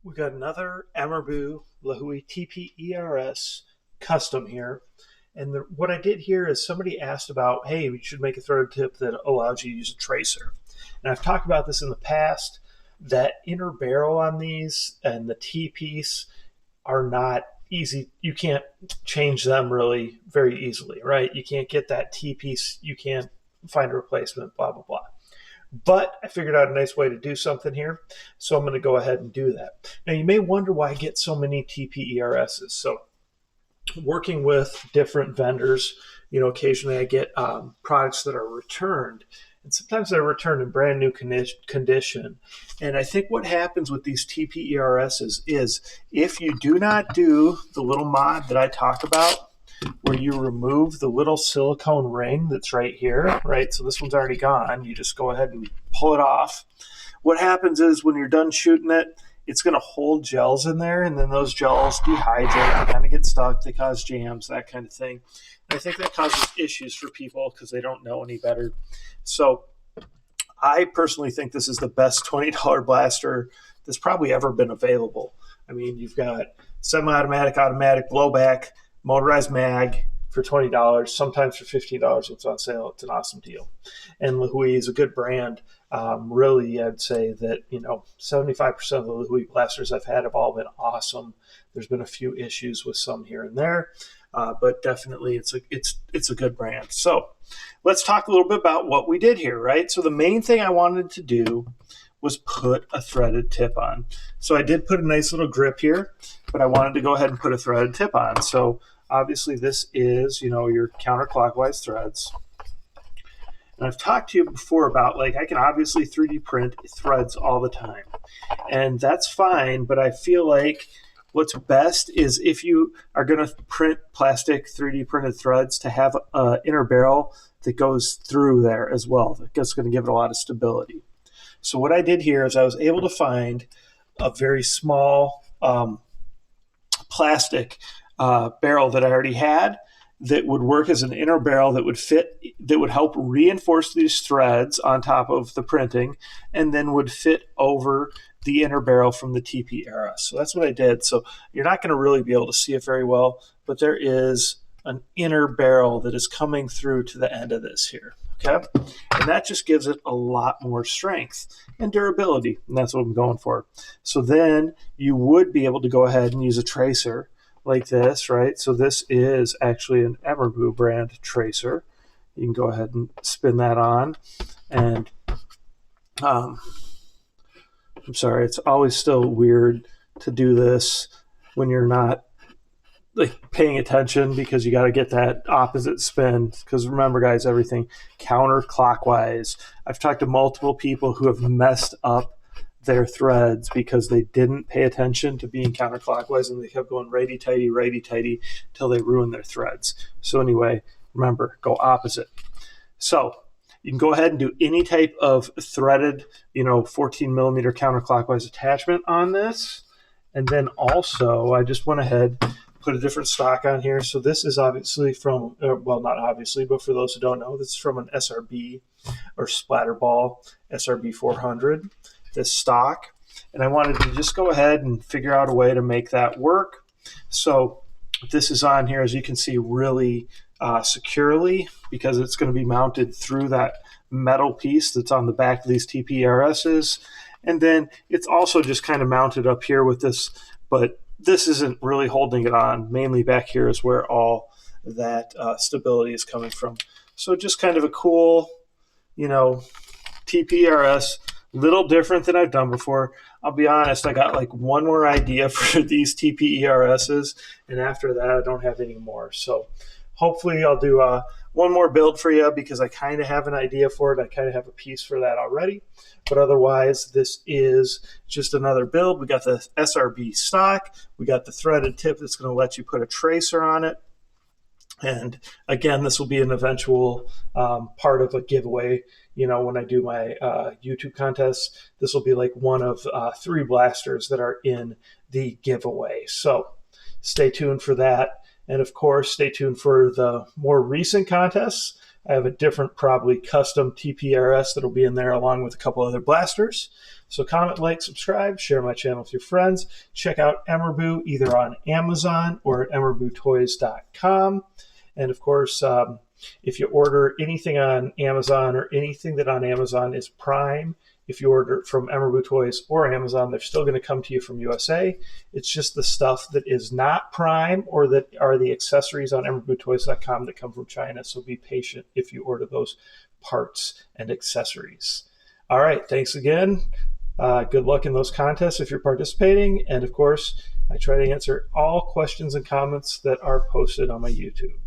We got another EMERBU LeHui TPERS custom here. And what I did here is somebody asked about, hey, we should make a threaded tip that allows you to use a tracer. And I've talked about this in the past, that inner barrel on these and the T-piece are not easy. You can't change them really very easily, right? You can't get that T-piece. You can't find a replacement, blah, blah, blah. But I figured out a nice way to do something here, so I'm going to go ahead and do that. Now, you may wonder why I get so many TPERSs. So working with different vendors, occasionally I get products that are returned, and sometimes they're returned in brand new condition. And I think what happens with these TPERSs is if you do not do the little mod that I talk about, where you remove the little silicone ring that's right here, right? So this one's already gone. You just go ahead and pull it off. What happens is when you're done shooting it, it's going to hold gels in there, and then those gels dehydrate, they kind of get stuck, they cause jams, that kind of thing. And I think that causes issues for people because they don't know any better. So I personally think this is the best $20 blaster that's probably ever been available. I mean, you've got semi-automatic, automatic, blowback, motorized mag for $20, sometimes for $15 it's on sale. It's an awesome deal. And LeHui is a good brand. Really, I'd say that 75% of the LeHui blasters I've had have all been awesome. There's been a few issues with some here and there, but definitely it's a good brand. So let's talk a little bit about what we did here, right? So the main thing I wanted to do was put a threaded tip on. So I did put a nice little grip here, but I wanted to go ahead and put a threaded tip on. So obviously this is, your counterclockwise threads. And I've talked to you before about, I can obviously 3D print threads all the time. And that's fine, but I feel like what's best is if you are going to print plastic 3D printed threads to have an inner barrel that goes through there as well. That's going to give it a lot of stability. So what I did here is I was able to find a very small plastic barrel that I already had that would work as an inner barrel that would fit, that would help reinforce these threads on top of the printing, and then would fit over the inner barrel from the TPERS. So that's what I did. So you're not going to really be able to see it very well, but there is an inner barrel that is coming through to the end of this here. Okay, and that just gives it a lot more strength and durability, and that's what I'm going for. So then you would be able to go ahead and use a tracer like this, right? So this is actually an EMERBU brand tracer. You can go ahead and spin that on, and I'm sorry, it's always still weird to do this when you're not paying attention, because you got to get that opposite spin. Because remember, guys, everything counterclockwise. I've talked to multiple people who have messed up their threads because they didn't pay attention to being counterclockwise, and they kept going righty-tighty till they ruined their threads. So anyway, remember, go opposite. So you can go ahead and do any type of threaded, 14 millimeter counterclockwise attachment on this. And then also, I just went ahead, put a different stock on here. So this is obviously from, well, not obviously, but for those who don't know, this is from an SRB or splatrball SRB 400, this stock. And I wanted to just go ahead and figure out a way to make that work. So this is on here, as you can see, really securely, because it's going to be mounted through that metal piece that's on the back of these TPERSs. And then it's also just kind of mounted up here with this, but this isn't really holding it on. Mainly back here is where all that stability is coming from. So just kind of a cool, TPERS, little different than I've done before. I'll be honest, I got one more idea for these TPERSs, and after that I don't have any more. So hopefully I'll do one more build for you, because I kind of have an idea for it. I kind of have a piece for that already. But otherwise, this is just another build. We got the SRB stock. We got the threaded tip that's going to let you put a tracer on it. And again, this will be an eventual part of a giveaway. When I do my YouTube contests, this will be one of 3 blasters that are in the giveaway. So stay tuned for that. And of course, stay tuned for the more recent contests. I have a different, probably custom TPERS that'll be in there along with a couple other blasters. So comment, like, subscribe, share my channel with your friends. Check out EMERBU either on Amazon or at emerbutoys.com. And of course, if you order anything on Amazon or anything that on Amazon is Prime, if you order it from EMERBU Toys or Amazon, they're still going to come to you from USA. It's just the stuff that is not Prime or that are the accessories on emerbutoys.com that come from China. So be patient if you order those parts and accessories. All right, thanks again. Good luck in those contests if you're participating. And of course, I try to answer all questions and comments that are posted on my YouTube.